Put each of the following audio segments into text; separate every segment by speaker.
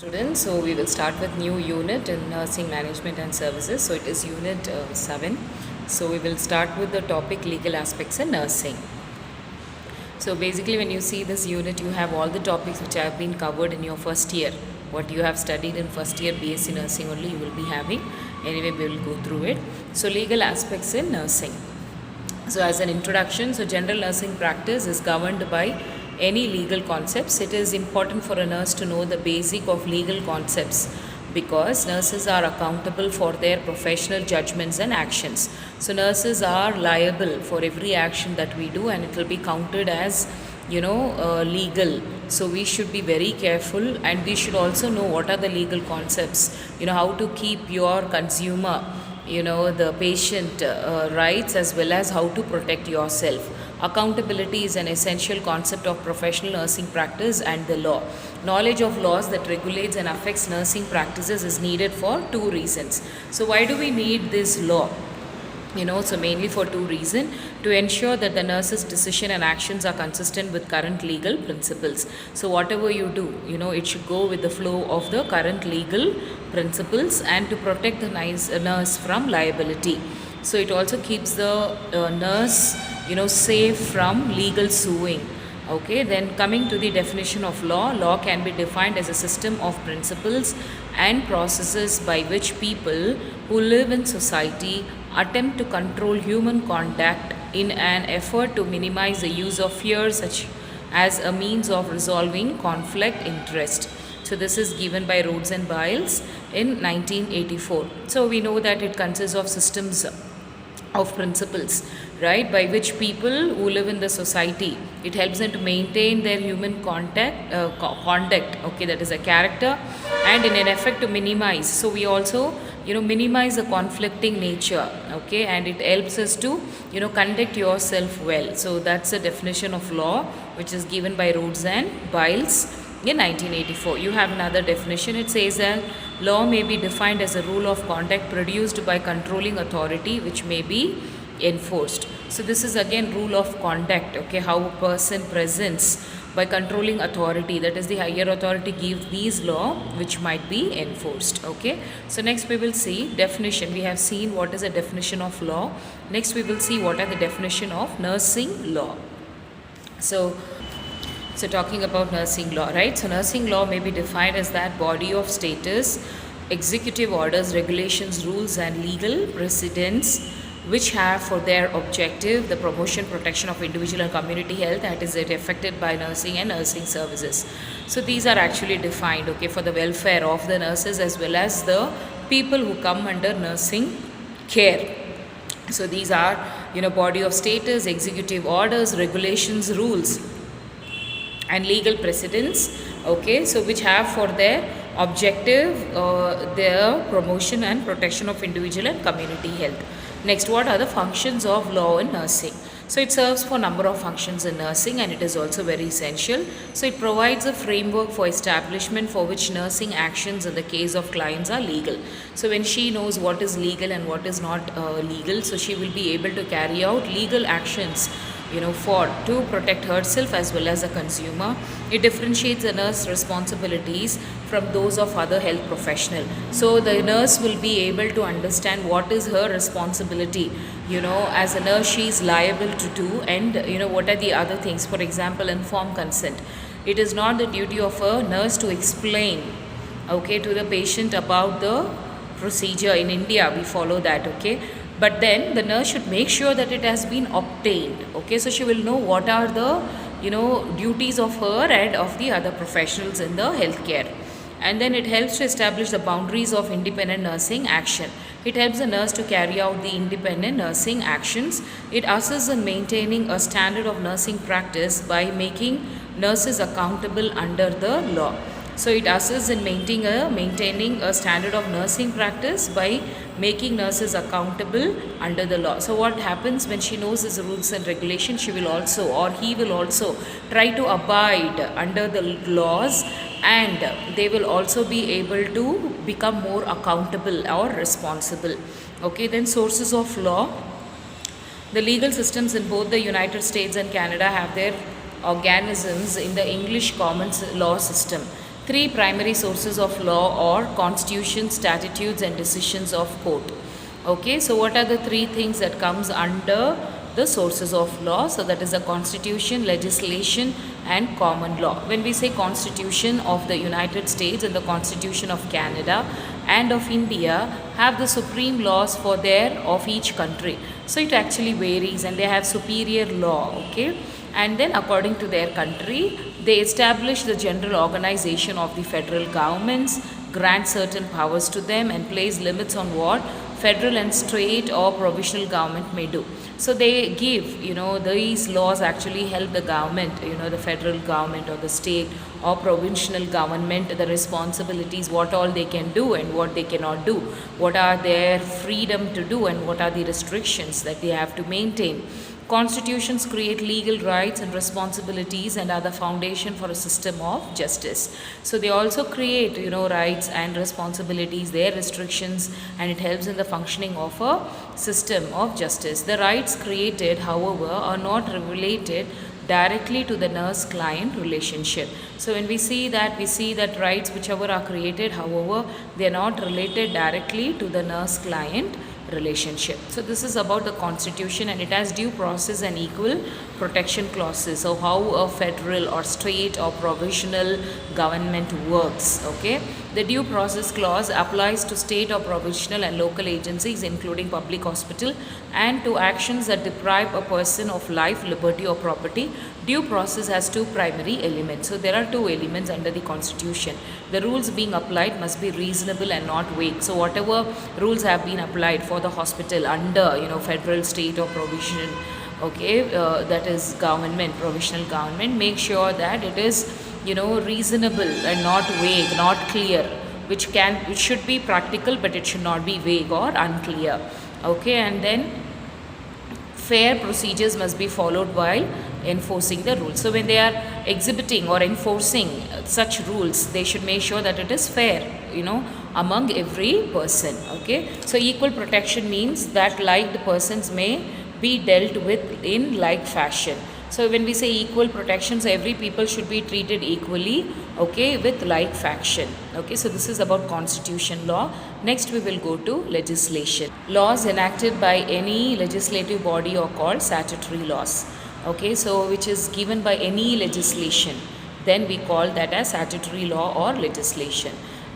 Speaker 1: Students, so we will start with new unit in nursing management and services. So it is unit 7. So we will start with the topic legal aspects in nursing. So basically when you see this unit, you have all the topics which have been covered in your first year. What you have studied in first year BSc nursing only you will be having. Anyway, we will go through it. So legal aspects in nursing. So as an introduction, so general nursing practice is governed by any legal concepts. It is important for a nurse to know the basic of legal concepts because nurses are accountable for their professional judgments and actions. So nurses are liable for every action that we do and it will be counted as legal. So we should be very careful and we should also know what are the legal concepts, how to keep your consumer, the patient rights as well as how to protect yourself. Accountability is an essential concept of professional nursing practice and the law. Knowledge of laws that regulates and affects nursing practices is needed for two reasons. So why do we need this law? So mainly for two reasons: to ensure that the nurse's decision and actions are consistent with current legal principles. So whatever you do, it should go with the flow of the current legal principles, and to protect the nurse from liability. So it also keeps the nurse, safe from legal suing. Okay, then coming to the definition of law can be defined as a system of principles and processes by which people who live in society attempt to control human conduct in an effort to minimize the use of fear such as a means of resolving conflict interest. So this is given by Rhodes and Biles in 1984. So we know that it consists of systems of principles, right, by which people who live in the society, it helps them to maintain their human conduct, okay, that is a character, and in an effort to minimize. So we also minimize the conflicting nature, okay, and it helps us to conduct yourself well. So that's the definition of law which is given by Rhodes and Biles in 1984. You have another definition. It says that law may be defined as a rule of conduct produced by controlling authority which may be enforced. So this is again rule of conduct, okay, how a person presents by controlling authority, that is the higher authority gives these law which might be enforced. Okay, so next we will see definition. We have seen what is a definition of law. Next we will see what are the definition of nursing law. So talking about nursing law, right? So nursing law may be defined as that body of status, executive orders, regulations, rules and legal precedents which have for their objective the promotion, protection of individual and community health that is affected by nursing and nursing services. So these are actually defined, okay, for the welfare of the nurses as well as the people who come under nursing care. So these are, body of status, executive orders, regulations, rules and legal precedents, okay, so which have for their objective their promotion and protection of individual and community health. Next, what are the functions of law in nursing? So it serves for number of functions in nursing and it is also very essential. So it provides a framework for establishment for which nursing actions in the case of clients are legal. So when she knows what is legal and what is not legal, so she will be able to carry out legal actions to protect herself as well as a consumer. It differentiates the nurse responsibilities from those of other health professional. So the nurse will be able to understand what is her responsibility, as a nurse she is liable to do, and what are the other things. For example, informed consent. It is not the duty of a nurse to explain, okay, to the patient about the procedure. In India we follow that, okay, but then the nurse should make sure that it has been obtained, okay, so she will know what are the duties of her and of the other professionals in the healthcare. And then it helps to establish the boundaries of independent nursing action. It helps the nurse to carry out the independent nursing actions. It assists in maintaining a standard of nursing practice by making nurses accountable under the law. So it assists in maintaining a standard of nursing practice by making nurses accountable under the law. So what happens when she knows these rules and regulations, she will also, or he will also try to abide under the laws, and they will also be able to become more accountable or responsible. Okay, then sources of law. The legal systems in both the United States and Canada have their organisms in the English common law system. Three primary sources of law are constitution, statutes and decisions of court. Okay, so what are the three things that comes under the sources of law? So that is the constitution, legislation and common law. When we say constitution of the United States and the constitution of Canada and of India have the supreme laws for their of each country. So it actually varies and they have superior law, okay? And then according to their country, they establish the general organization of the federal governments, grant certain powers to them and place limits on what federal and state or provisional government may do. So they give, these laws actually help the government, the federal government or the state or provincial government, the responsibilities, what all they can do and what they cannot do, what are their freedom to do and what are the restrictions that they have to maintain. Constitutions create legal rights and responsibilities and are the foundation for a system of justice. So they also create, rights and responsibilities, their restrictions, and it helps in the functioning of a system of justice. The rights created, however, are not related directly to the nurse-client relationship. So when we see that rights whichever are created, however, they are not related directly to the nurse-client relationship. So this is about the constitution and it has due process and equal protection clauses. So how a federal or state or provisional government works, okay? The due process clause applies to state or provisional and local agencies including public hospital and to actions that deprive a person of life, liberty or property. Due process has two primary elements. So there are two elements under the constitution. The rules being applied must be reasonable and not vague. So whatever rules have been applied for the hospital under federal, state or provisional, okay, that is government, provisional government, make sure that it is reasonable and not vague, not clear, which should be practical but it should not be vague or unclear, okay. And then fair procedures must be followed while enforcing the rules. So when they are exhibiting or enforcing such rules, they should make sure that it is fair, among every person, okay. So equal protection means that like persons may be dealt with in like fashion. So when we say equal protection, so every people should be treated equally, okay, with like fashion, okay. So this is about constitution law. Next we will go to legislation. Laws enacted by any legislative body are called statutory laws, okay. So which is given by any legislation, then we call that as statutory law or legislation.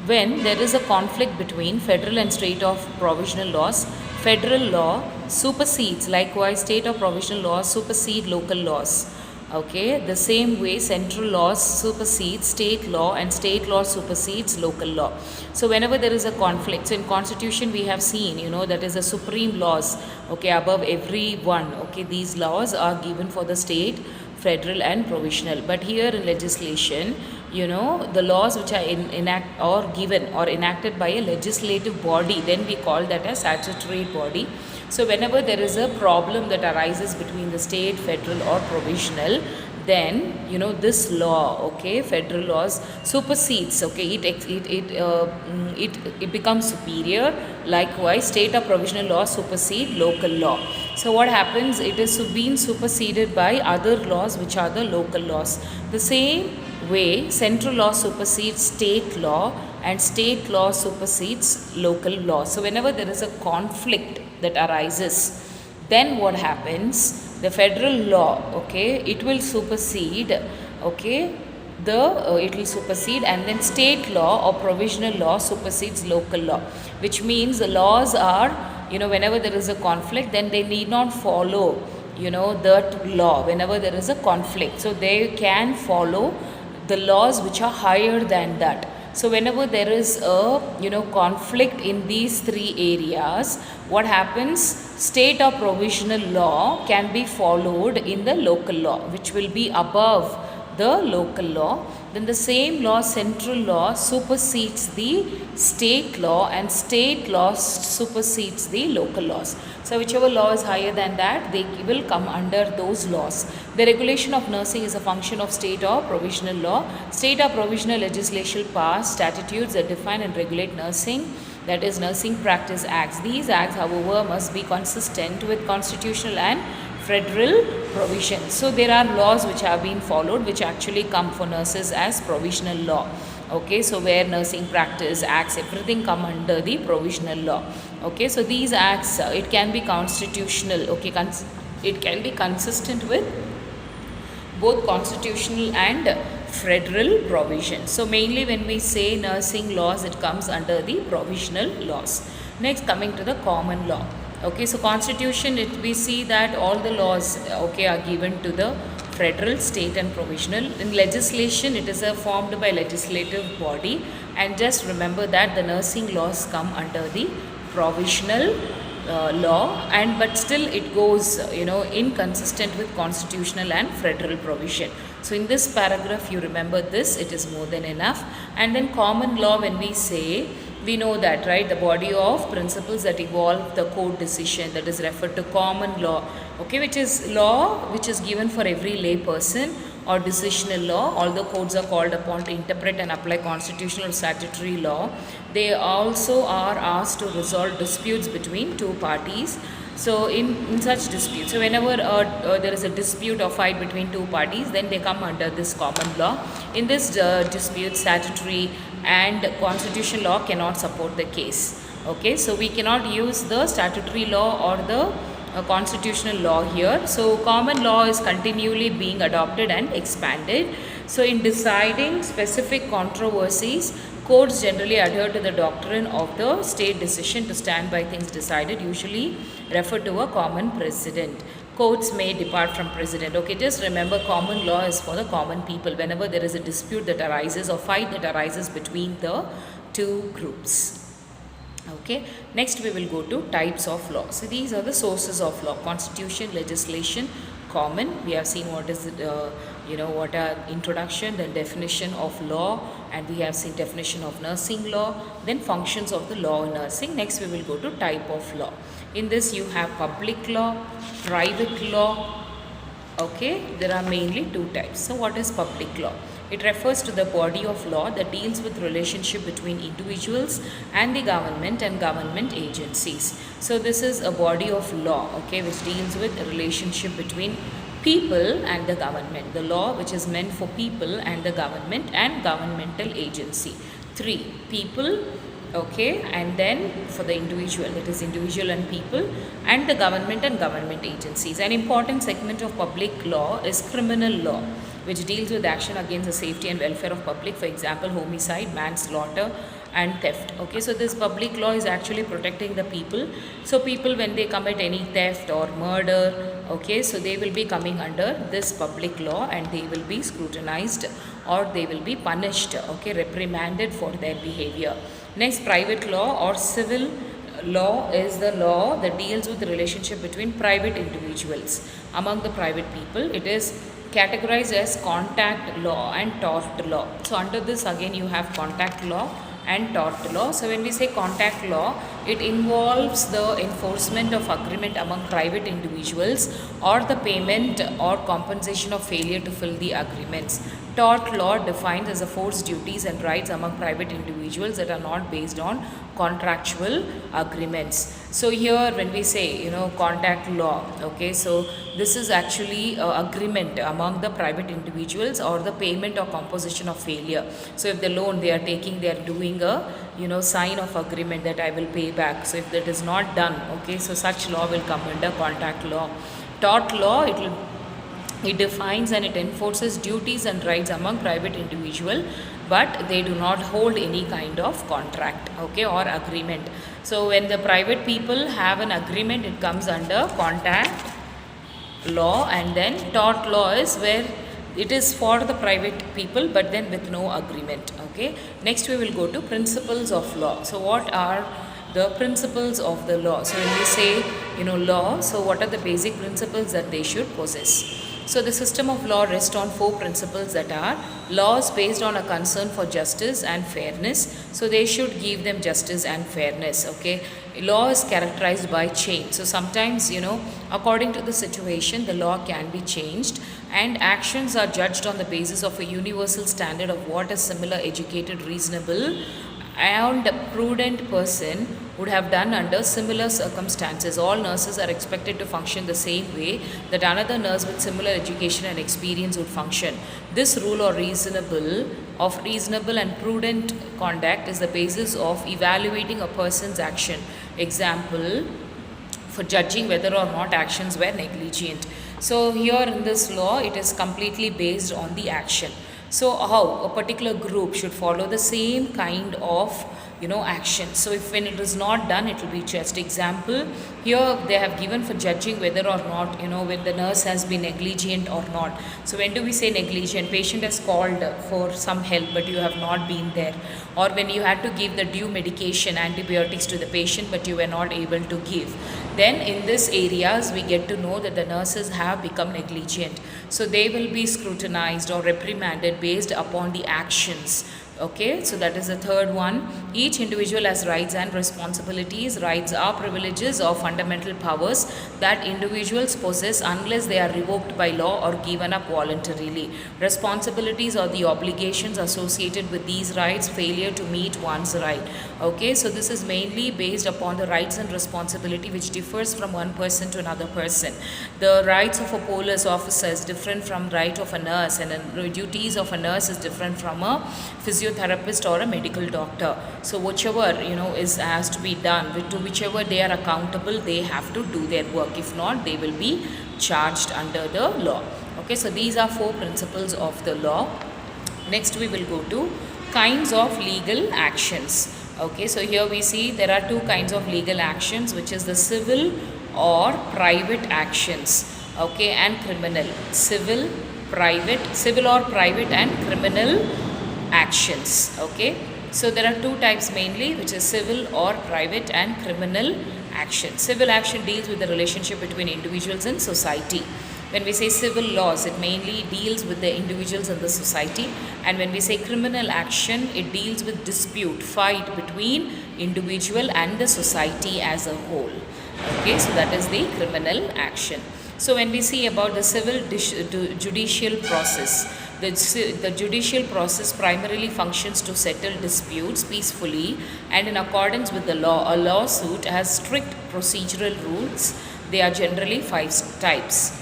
Speaker 1: When there is a conflict between federal and state or provisional laws, federal law supersedes, likewise state or provisional laws supersede local laws, okay. The same way central laws supersede state law and state law supersedes local law. So whenever there is a conflict, so in constitution we have seen, that is the supreme laws, okay, above every one, okay. These laws are given for the state, federal and provisional. But here in legislation, the laws which are given or enacted by a legislative body, then we call that a statutory body. So whenever there is a problem that arises between the state, federal or provisional, then this law, okay, federal laws supersedes, okay, it becomes superior. Likewise state or provisional law supersede local law. So what happens, it is being superseded by other laws which are the local laws. The same way central law supersedes state law and state law supersedes local law. So whenever there is a conflict that arises, then what happens, the federal law, okay, it will supersede, okay, it will supersede, and then state law or provisional law supersedes local law, which means the laws are, whenever there is a conflict, then they need not follow, that law whenever there is a conflict. So they can follow the laws which are higher than that. So whenever there is a conflict in these three areas, what happens, state or provisional law can be followed in the local law, which will be above the local law. Then the same law, central law, supersedes the state law and state law supersedes the local laws. So whichever law is higher than that, they will come under those laws. The regulation of nursing is a function of state or provisional law. State or provisional legislation pass statutes that define and regulate nursing, that is Nursing Practice Acts. These acts, however, must be consistent with constitutional and federal provisions. So there are laws which have been followed which actually come for nurses as provisional law. Okay, so where nursing practice, acts, everything come under the provisional law. Okay, so these acts, it can be constitutional. Okay, it can be consistent with both constitutional and federal provisions. So mainly when we say nursing laws, it comes under the provisional laws. Next, coming to the common law. Okay, so constitution, we see that all the laws, okay, are given to the federal, state and provisional. In legislation, it is formed by legislative body, and just remember that the nursing laws come under the provisional law, and but still it goes inconsistent with constitutional and federal provision. So in this paragraph you remember this, it is more than enough. And then common law, when we say, we know that, right, the body of principles that evolve the court decision, that is referred to common law, okay, which is law which is given for every lay person, or decisional law. Although courts are called upon to interpret and apply constitutional or statutory law, they also are asked to resolve disputes between two parties. So in such disputes, so whenever there is a dispute or fight between two parties, then they come under this common law. In this dispute, statutory and constitutional law cannot support the case. Okay, so we cannot use the statutory law or the constitutional law here. So common law is continually being adopted and expanded. So in deciding specific controversies, courts generally adhere to the doctrine of the state decision to stand by things decided, usually referred to a common precedent. Courts may depart from precedent. Okay, just remember, common law is for the common people whenever there is a dispute that arises or fight that arises between the two groups. Okay, next we will go to types of law. So these are the sources of law: constitution, legislation, common. We have seen what is what are introduction, then definition of law, and we have seen definition of nursing law, then functions of the law in nursing. Next we will go to type of law. In this you have public law, private law. Okay, there are mainly two types. So what is public law? It refers to the body of law that deals with relationship between individuals and the government and government agencies. So this is a body of law, okay, which deals with a relationship between people and the government. The law which is meant for people and the government and governmental agency. 3. People, okay, and then for the individual, that is individual and people, and the government and government agencies. An important segment of public law is criminal law, which deals with action against the safety and welfare of public, for example, homicide, manslaughter and theft. Okay, so this public law is actually protecting the people. So people, when they commit any theft or murder, okay, so they will be coming under this public law and they will be scrutinized or they will be punished, okay, reprimanded for their behavior. Next, private law or civil law is the law that deals with the relationship between private individuals among the private people. It is categorized as contact law and tort law. So under this again you have contact law and tort law. So when we say contact law, it involves the enforcement of agreement among private individuals or the payment or compensation of failure to fill the agreements. Tort law defines as a forced duties and rights among private individuals that are not based on contractual agreements. So here when we say contact law, okay, so this is actually agreement among the private individuals or the payment or composition of failure. So if the loan they are taking, they are doing a sign of agreement that I will pay back. So if that is not done, okay, so such law will come under contact law. Tort law, it defines and it enforces duties and rights among private individual, but they do not hold any kind of contract, okay, or agreement. So when the private people have an agreement, it comes under contact law. And then tort law is where it is for the private people but then with no agreement. Okay, next we will go to principles of law. So what are the principles of the law? So when we say law, so what are the basic principles that they should possess? So the system of law rests on 4 principles, that are laws based on a concern for justice and fairness. So they should give them justice and fairness. Okay, law is characterized by change. So sometimes according to the situation the law can be changed, and actions are judged on the basis of a universal standard of what a similar, educated, reasonable and prudent person would have done under similar circumstances. All nurses are expected to function the same way that another nurse with similar education and experience would function. This rule or reasonable, of reasonable and prudent conduct is the basis of evaluating a person's action. Example, for judging whether or not actions were negligent. So here in this law, it is completely based on the action. So how a particular group should follow the same kind of action. So if when it is not done, it will be just. Example, here they have given for judging whether or not when the nurse has been negligent or not. So when do we say negligent? Patient has called for some help but you have not been there, or when you had to give the due medication, antibiotics to the patient but you were not able to give. Then in this areas we get to know that the nurses have become negligent. So they will be scrutinized or reprimanded based upon the actions. Okay, so that is the third one. Each individual has rights and responsibilities. Rights are privileges or fundamental powers that individuals possess unless they are revoked by law or given up voluntarily. Responsibilities are the obligations associated with these rights, failure to meet one's right. Okay, so this is mainly based upon the rights and responsibility which differs from one person to another person. The rights of a police officer is different from right of a nurse, and the duties of a nurse is different from a physiotherapist or a medical doctor. So whichever is has to be done, to whichever they are accountable, they have to do their work. If not, they will be charged under the law. Okay, so these are 4 principles of the law. Next we will go to kinds of legal actions. Okay, so here we see there are 2 kinds of legal actions, which is the civil or private actions. Okay, and criminal. Civil or private and criminal actions. Okay, so there are 2 types mainly, which is civil or private and criminal action. Civil action deals with the relationship between individuals and society. When we say civil laws, it mainly deals with the individuals and the society, and when we say criminal action, it deals with dispute, fight between individual and the society as a whole. Okay, so that is the criminal action. So when we see about the civil judicial process, the judicial process primarily functions to settle disputes peacefully and in accordance with the law. A lawsuit has strict procedural rules. They are generally 5 steps.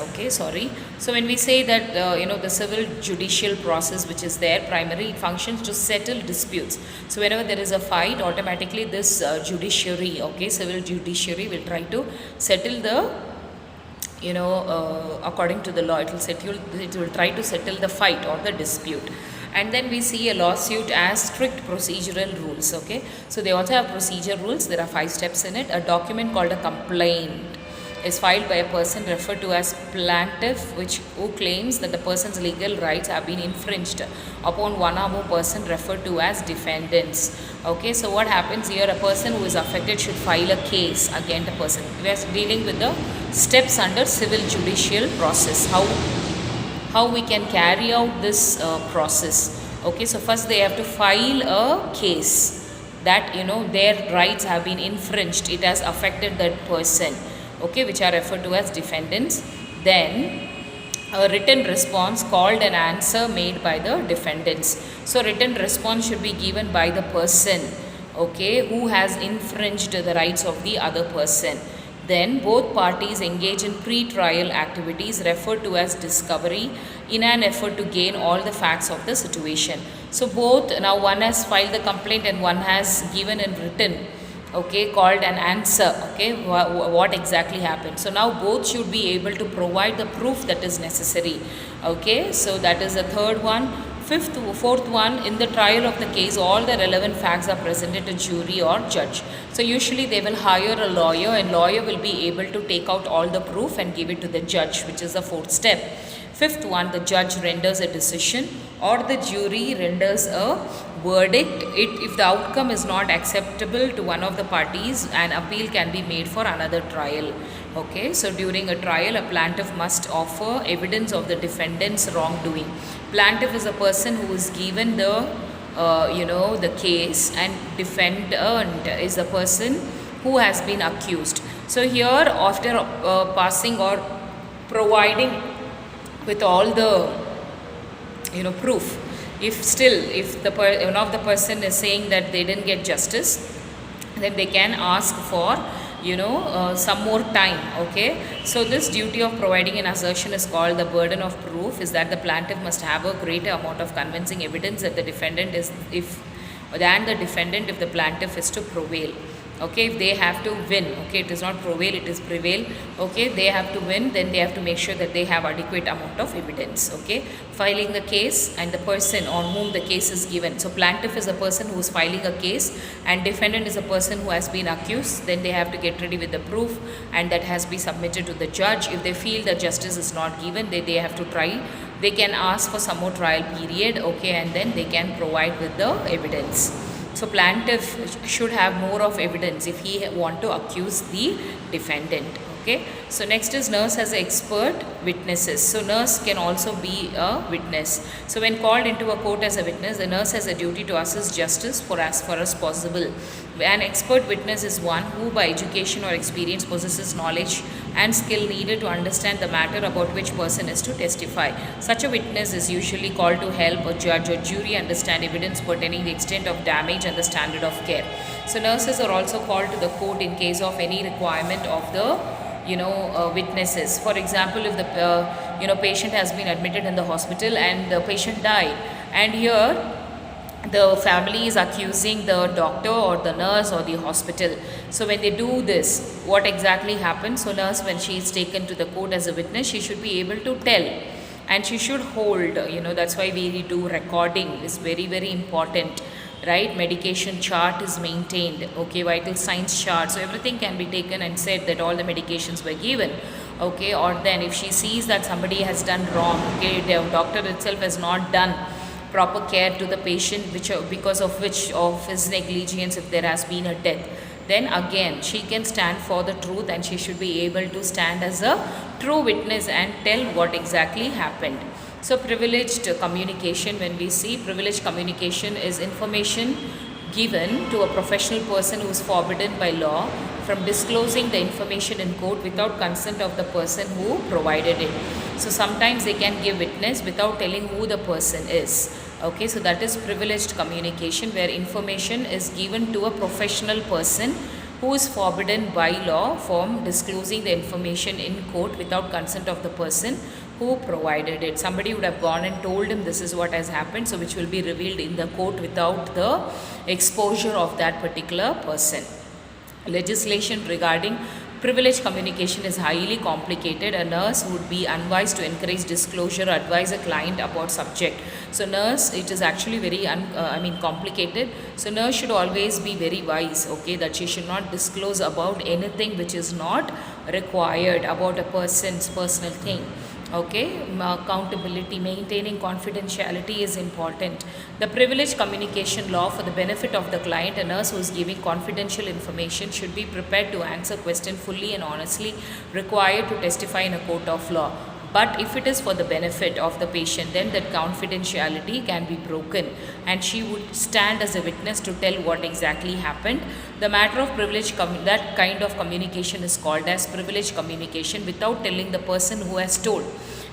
Speaker 1: Okay, sorry. So when we say that the civil judicial process which is there, primarily it functions to settle disputes. So whenever there is a fight, automatically this judiciary, civil judiciary will try to settle the according to the law, it will try to settle the fight or the dispute. And then we see a lawsuit as strict procedural rules. Okay, so they also have procedure rules. There are 5 steps in it. A document called a complaint is filed by a person referred to as plaintiff, who claims that the person's legal rights have been infringed upon one or more person referred to as defendants. Okay, so what happens here, a person who is affected should file a case against a person. We are dealing with the steps under civil judicial process, how we can carry out this process. Okay, so first they have to file a case that their rights have been infringed, it has affected that person, okay, which are referred to as defendants. Then a written response called an answer made by the defendants. So written response should be given by the person, okay, who has infringed the rights of the other person. Then both parties engage in pre-trial activities referred to as discovery in an effort to gain all the facts of the situation. So both, now one has filed the complaint and one has given in written, okay, called an answer, okay, what exactly happened. So now both should be able to provide the proof that is necessary. Okay, so that is the third one. Fourth one, in the trial of the case, all the relevant facts are presented to jury or judge. So usually they will hire a lawyer, and lawyer will be able to take out all the proof and give it to the judge, which is the 4th step. 5th one, the judge renders a decision or the jury renders a verdict. If the outcome is not acceptable to one of the parties, an appeal can be made for another trial. Okay, so during a trial, a plaintiff must offer evidence of the defendant's wrongdoing. Plaintiff is a person who is given the the case, and defendant is the person who has been accused. So here, after passing or providing with all the proof, if one of the person is saying that they didn't get justice, then they can ask for some more time. Okay, so this duty of providing an assertion is called the burden of proof, is that the plaintiff must have a greater amount of convincing evidence that the defendant is if the plaintiff is to prevail. Okay, if they have to win, okay, it is not prevail, it is prevail. Okay, they have to win, then they have to make sure that they have adequate amount of evidence. Okay, filing the case and the person on whom the case is given. So plaintiff is a person who is filing a case and defendant is a person who has been accused. Then they have to get ready with the proof and that has been submitted to the judge. If they feel that justice is not given, they have to try, they can ask for some more trial period. Okay, and then they can provide with the evidence. So plaintiff should have more of evidence if he want to accuse the defendant. Okay, so next is nurse as expert witnesses. So nurse can also be a witness. So when called into a court as a witness, the nurse has a duty to assist justice for as far as possible. An expert witness is one who by education or experience possesses knowledge and skill needed to understand the matter about which person is to testify. Such a witness is usually called to help a judge or jury understand evidence pertaining the extent of damage and the standard of care. So nurses are also called to the court in case of any requirement of the witnesses. For example, if the patient has been admitted in the hospital and the patient died, and here the family is accusing the doctor or the nurse or the hospital. So when they do this, what exactly happens? So nurse, when she is taken to the court as a witness, she should be able to tell and she should hold, that's why we do recording, is very, very important, right? Medication chart is maintained, okay, vital signs chart, so everything can be taken and said that all the medications were given. Okay, or then if she sees that somebody has done wrong, okay, the doctor itself has not done proper care to the patient, because of his negligence, if there has been a death, then again she can stand for the truth and she should be able to stand as a true witness and tell what exactly happened. So privileged communication, when we see privileged communication is information given to a professional person who is forbidden by law from disclosing the information in court without consent of the person who provided it. So sometimes they can give witness without telling who the person is. Okay, so that is privileged communication, where information is given to a professional person who is forbidden by law from disclosing the information in court without consent of the person who provided it. Somebody would have gone and told him this is what has happened, so which will be revealed in the court without the exposure of that particular person. Legislation regarding privileged communication is highly complicated. A nurse would be unwise to encourage disclosure or advise a client about subject. So nurse, it is actually very complicated. So nurse should always be very wise, okay, that she should not disclose about anything which is not required about a person's personal thing. Okay, accountability, maintaining confidentiality is important. The privileged communication law, for the benefit of the client, a nurse who is giving confidential information should be prepared to answer question fully and honestly, required to testify in a court of law. But if it is for the benefit of the patient, then that confidentiality can be broken and she would stand as a witness to tell what exactly happened. The matter of privilege, that kind of communication is called as privileged communication without telling the person who has told.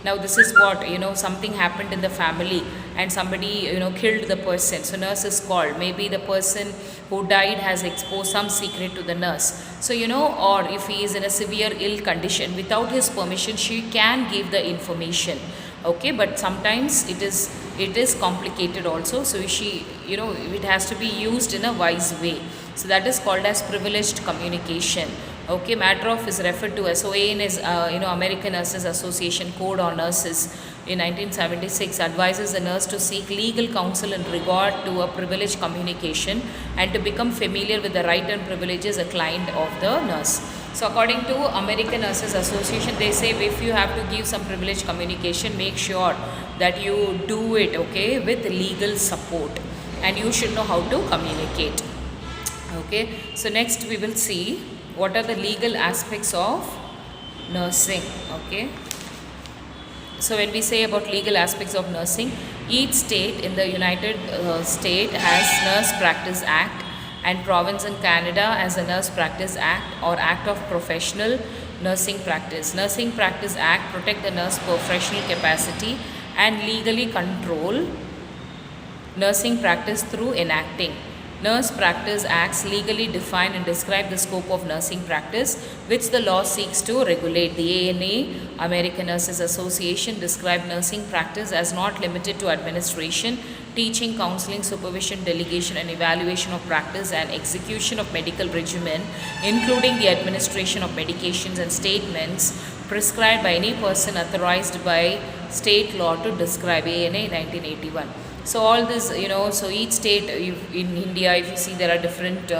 Speaker 1: Now this is what, something happened in the family and somebody, killed the person. So nurse is called. Maybe the person who died has exposed some secret to the nurse. So, or if he is in a severe ill condition, without his permission, she can give the information. Okay, but sometimes it is complicated also. So she, it has to be used in a wise way. So that is called as privileged communication. Okay, matter of is referred to as OAN is American Nurses Association Code on Nurses in 1976 advises the nurse to seek legal counsel in regard to a privileged communication and to become familiar with the right and privileges a client of the nurse. So according to American Nurses Association, they say if you have to give some privileged communication, make sure that you do it, okay, with legal support, and you should know how to communicate. Okay, so next we will see what are the legal aspects of nursing. Okay, so when we say about legal aspects of nursing, each state in the United States has Nurse Practice Act, and province in Canada has a Nurse Practice Act or Act of Professional Nursing Practice. Nursing Practice Act protect the nurse professional capacity and legally control nursing practice through enacting Nurse Practice Acts legally define and describe the scope of nursing practice, which the law seeks to regulate. The ANA, American Nurses Association, describe nursing practice as not limited to administration, teaching, counseling, supervision, delegation and evaluation of practice and execution of medical regimen, including the administration of medications and statements prescribed by any person authorized by state law to describe. ANA 1981. So all this, so each state, in India, if you see, there are different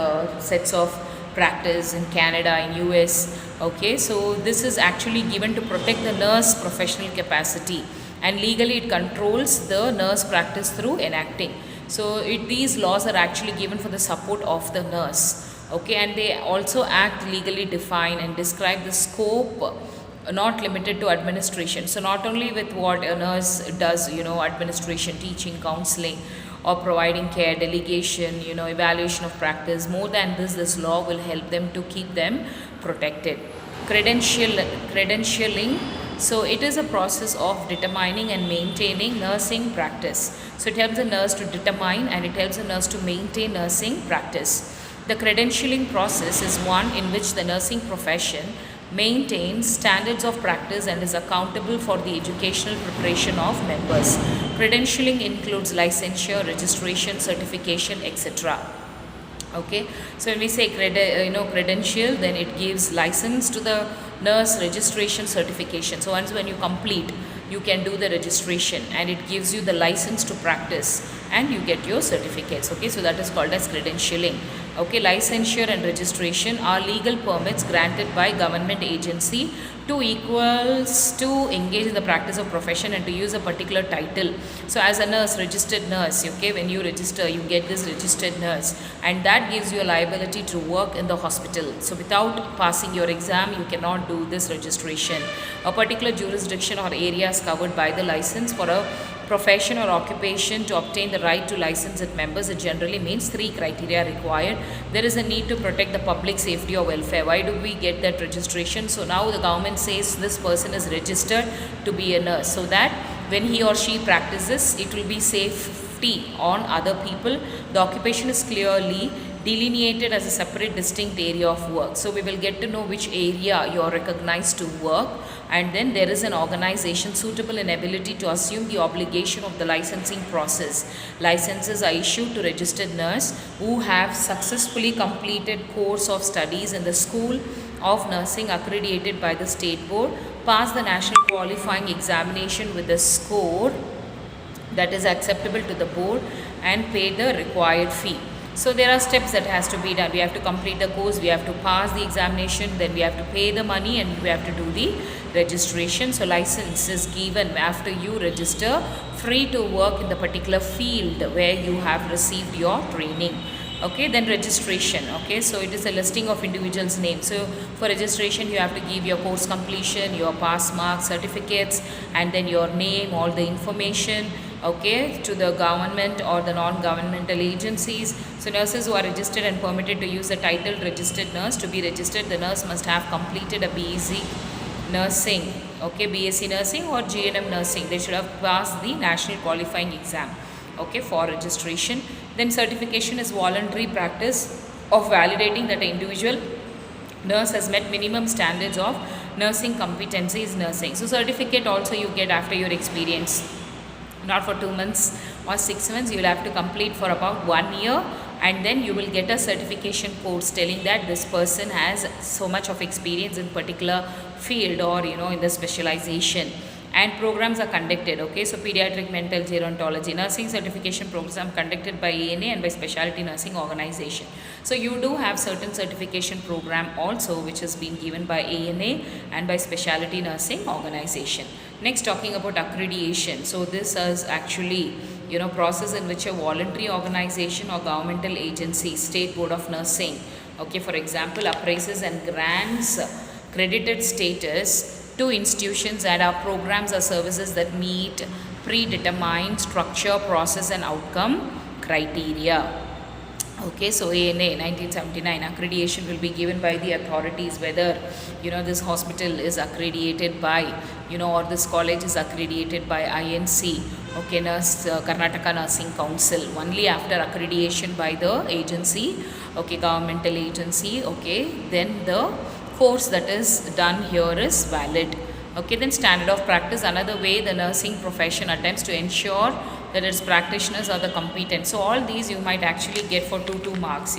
Speaker 1: sets of practice in Canada, in US. Okay, so this is actually given to protect the nurse professional capacity, and legally it controls the nurse practice through enacting. So these laws are actually given for the support of the nurse. Okay, and they also act legally define and describe the scope, not limited to administration. So not only with what a nurse does, administration, teaching, counseling or providing care, delegation, evaluation of practice. More than this law will help them to keep them protected. Credentialing. So it is a process of determining and maintaining nursing practice. So it helps the nurse to determine and it helps the nurse to maintain nursing practice. The credentialing process is one in which the nursing profession maintains standards of practice and is accountable for the educational preparation of members. Credentialing includes licensure, registration, certification, etc. Okay, so when we say credential, then it gives license to the nurse, registration, certification. So once when you complete, you can do the registration and it gives you the license to practice and you get your certificates. Okay, so that is called as credentialing. Okay, licensure and registration are legal permits granted by government agency to equals to engage in the practice of profession and to use a particular title. So as a nurse, registered nurse, okay, when you register, you get this registered nurse, and that gives you a liability to work in the hospital. So without passing your exam, you cannot do this registration. A particular jurisdiction or area is covered by the license. For a profession or occupation to obtain the right to license its members, it generally means 3 criteria required. There is a need to protect the public safety or welfare. Why do we get that registration? So now the government says this person is registered to be a nurse, so that when he or she practices, it will be safety on other people. The occupation is clearly delineated as a separate distinct area of work. So we will get to know which area you are recognized to work, and then there is an organization suitable in ability to assume the obligation of the licensing process. Licenses are issued to registered nurse who have successfully completed course of studies in the School of Nursing accredited by the State Board, pass the national qualifying examination with a score that is acceptable to the board, and pay the required fee. So there are steps that has to be done. We have to complete the course, we have to pass the examination, then we have to pay the money, and we have to do the registration. So license is given after you register, free to work in the particular field where you have received your training. Okay, then registration. Okay, so it is a listing of individuals' names. So for registration, you have to give your course completion, your pass marks, certificates, and then your name, all the information, okay, to the government or the non-governmental agencies. So nurses who are registered and permitted to use the title registered nurse, to be registered, the nurse must have completed a BSc nursing, okay, BSc nursing or GNM nursing. They should have passed the national qualifying exam, okay, for registration. Then certification is voluntary practice of validating that an individual nurse has met minimum standards of nursing competencies nursing. So certificate also you get after your experience, not for 2 months or 6 months. You will have to complete for about 1 year, and then you will get a certification course telling that this person has so much of experience in particular field or in the specialization. And programs are conducted, okay, so pediatric mental gerontology nursing certification program conducted by ANA and by specialty nursing organization. So you do have certain certification program also which has been given by ANA and by specialty nursing organization. Next, talking about accreditation. So this is actually process in which a voluntary organization or governmental agency, State Board of Nursing, okay, for example, appraises and grants credited status to institutions and our programs or services that meet predetermined structure, process and outcome criteria. Okay, so ANA 1979 accreditation will be given by the authorities whether this hospital is accredited by or this college is accredited by INC, okay, Karnataka Nursing Council. Only after accreditation by the agency, okay, governmental agency, okay, then the course that is done here is valid. Okay, then standard of practice, another way the nursing profession attempts to ensure that its practitioners are the competent. So all these you might actually get for 2 marks,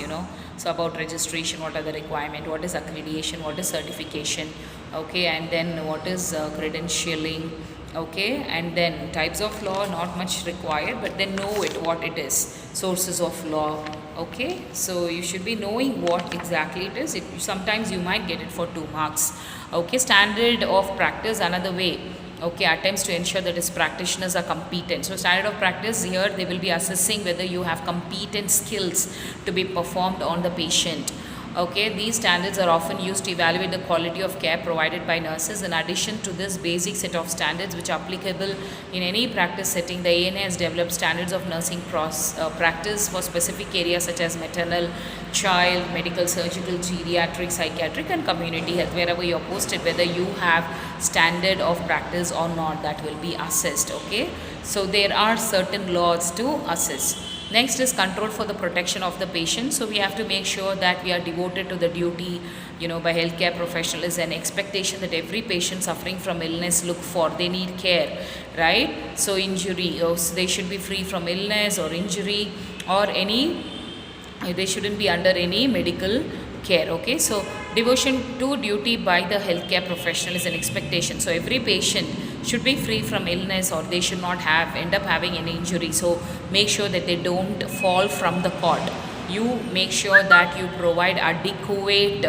Speaker 1: So about registration, what are the requirement, what is accreditation, what is certification, okay, and then what is credentialing, okay, and then types of law, not much required, but then know what it is, sources of law, okay. So you should be knowing what exactly it is. Sometimes you might get it for 2 marks. Okay, standard of practice, another way, okay, attempts to ensure that its practitioners are competent. So standard of practice, here they will be assessing whether you have competent skills to be performed on the patient. Okay, these standards are often used to evaluate the quality of care provided by nurses. In addition to this basic set of standards which are applicable in any practice setting, the ANA has developed standards of nursing practice for specific areas such as maternal, child, medical, surgical, geriatric, psychiatric and community health. Wherever you are posted, whether you have standard of practice or not, that will be assessed. Okay, so there are certain laws to assess. Next is control for the protection of the patient. So we have to make sure that we are devoted to the duty, by healthcare professionals, and expectation that every patient suffering from illness look for, they need care, right? So injury, so they should be free from illness or injury or they shouldn't be under any medical care. Okay, so devotion to duty by the healthcare professional is an expectation. So every patient should be free from illness or they should not end up having any injury. So make sure that they don't fall from the cot. You make sure that you provide adequate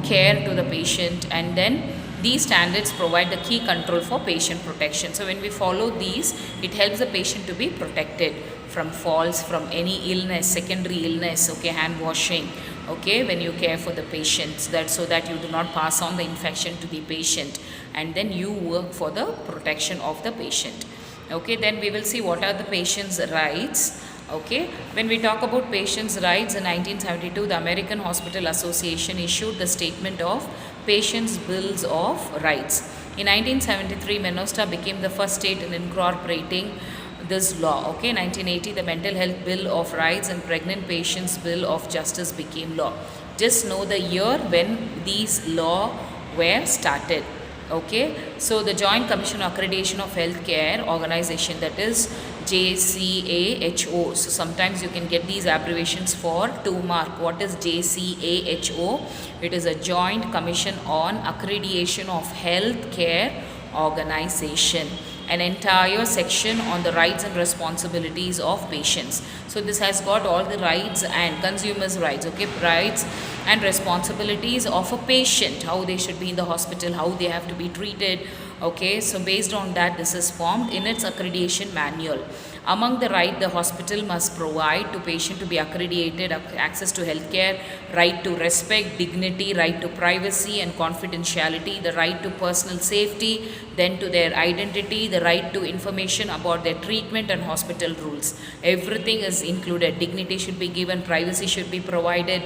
Speaker 1: care to the patient, and then these standards provide the key control for patient protection. So when we follow these, it helps the patient to be protected from falls, from any illness, secondary illness, okay, hand washing, okay, when you care for the patients, that so that you do not pass on the infection to the patient, and then you work for the protection of the patient. Okay, then we will see what are the patient's rights. Okay, when we talk about patients' rights, in 1972 the American Hospital Association issued the Statement of Patients' Bills of Rights. In 1973 Minnesota became the first state in incorporating this law. Okay, 1980 the Mental Health Bill of Rights and Pregnant Patients Bill of Justice became law. Just know the year when these law were started. Okay, so the Joint Commission on Accreditation of Healthcare Organization, that is JCAHO. So sometimes you can get these abbreviations for 2 mark. What is JCAHO? It is a Joint Commission on Accreditation of Healthcare Organization, an entire section on the rights and responsibilities of patients. So this has got all the rights and consumers' rights, okay, rights and responsibilities of a patient, how they should be in the hospital, how they have to be treated. Okay, so based on that, this is formed in its accreditation manual. Among the right, the hospital must provide to patient to be accredited, access to healthcare, right to respect, dignity, right to privacy and confidentiality, the right to personal safety, then to their identity, the right to information about their treatment and hospital rules. Everything is included. Dignity should be given, privacy should be provided.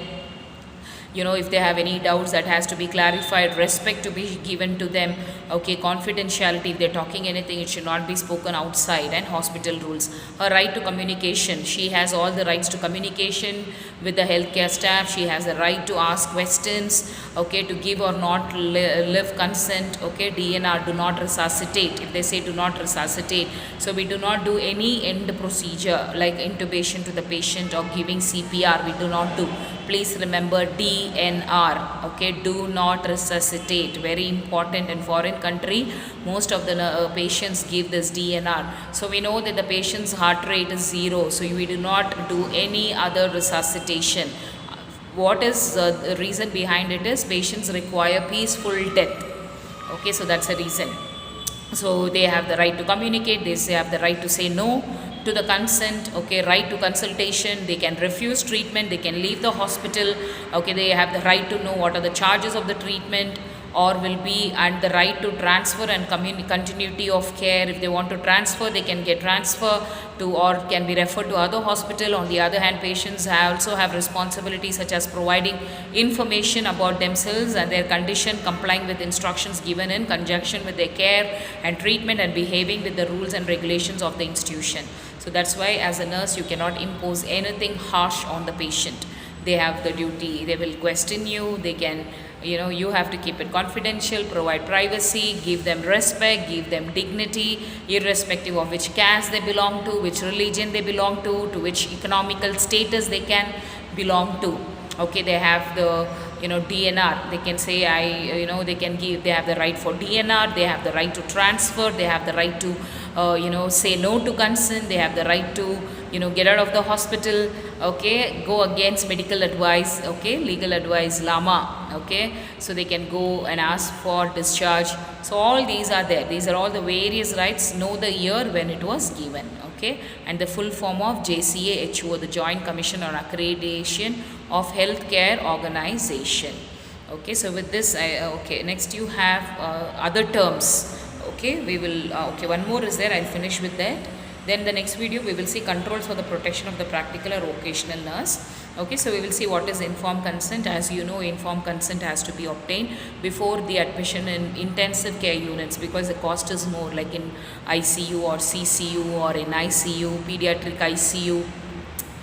Speaker 1: If they have any doubts, that has to be clarified, respect to be given to them. Okay, confidentiality, if they're talking anything, it should not be spoken outside, and hospital rules. Her right to communication, she has all the rights to communication with the healthcare staff. She has the right to ask questions, okay, to give or not live consent. Okay, DNR, do not resuscitate. If they say do not resuscitate, so we do not do any end procedure like intubation to the patient or giving CPR, we do not do. Please remember DNR, okay, do not resuscitate, very important. In foreign country, most of the patients give this DNR. So we know that the patient's heart rate is 0, so we do not do any other resuscitation. What is the reason behind it is patients require peaceful death. Okay, so that's a reason. So they have the right to communicate, they have the right to say no to the consent, okay, right to consultation, they can refuse treatment, they can leave the hospital, okay, they have the right to know what are the charges of the treatment, or will be, and the right to transfer and continuity of care. If they want to transfer, they can get transfer to, or can be referred to other hospital. On the other hand, patients also have responsibilities such as providing information about themselves and their condition, complying with instructions given in conjunction with their care and treatment, and behaving with the rules and regulations of the institution. So that's why as a nurse you cannot impose anything harsh on the patient. They have the duty, they will question you, they can, you have to keep it confidential, provide privacy, give them respect, give them dignity, irrespective of which caste they belong to, which religion they belong to which economical status they can belong to. Okay, they have the DNR. They can say they can give. They have the right for DNR. They have the right to transfer. They have the right to say no to consent. They have the right to get out of the hospital. Okay, go against medical advice. Okay, legal advice, LAMA. Okay, so they can go and ask for discharge. So all these are there. These are all the various rights. Know the year when it was given. Okay, and the full form of JCAHO, the Joint Commission on Accreditation of Healthcare Organization. Okay, so with this, okay, next you have other terms. Okay, we will, okay, one more is there, I'll finish with that. Then the next video we will see controls for the protection of the practical or vocational nurse. Okay, so we will see what is informed consent. As you know, informed consent has to be obtained before the admission in intensive care units, because the cost is more, like in ICU or CCU or in ICU, pediatric ICU,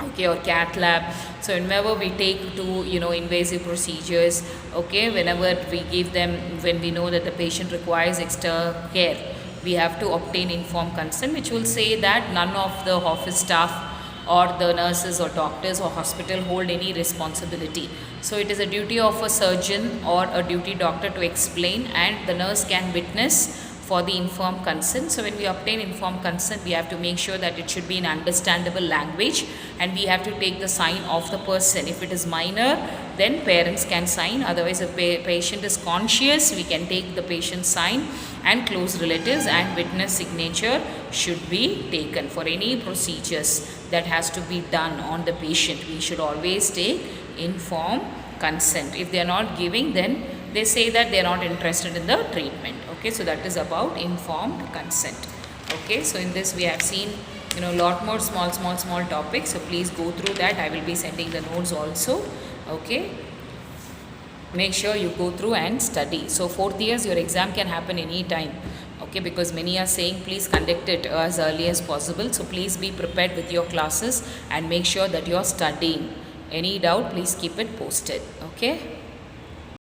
Speaker 1: okay, or cath lab. So whenever we take to invasive procedures, okay, whenever we give them, when we know that the patient requires extra care, we have to obtain informed consent, which will say that none of the office staff or the nurses or doctors or hospital hold any responsibility. So it is a duty of a surgeon or a duty doctor to explain, and the nurse can witness for the informed consent. So when we obtain informed consent, we have to make sure that it should be in understandable language, and we have to take the sign of the person. If it is minor, then parents can sign. Otherwise, if patient is conscious, we can take the patient's sign, and close relatives and witness signature should be taken. For any procedures that has to be done on the patient, we should always take informed consent. If they are not giving, then they say that they are not interested in the treatment. Okay, so that is about informed consent. Okay, so in this we have seen lot more small topics, so please go through that. I will be sending the notes also. Okay, make sure you go through and study. So 4th years, your exam can happen any time. Okay, because many are saying please conduct it as early as possible. So please be prepared with your classes and make sure that you are studying. Any doubt, please keep it posted. Okay.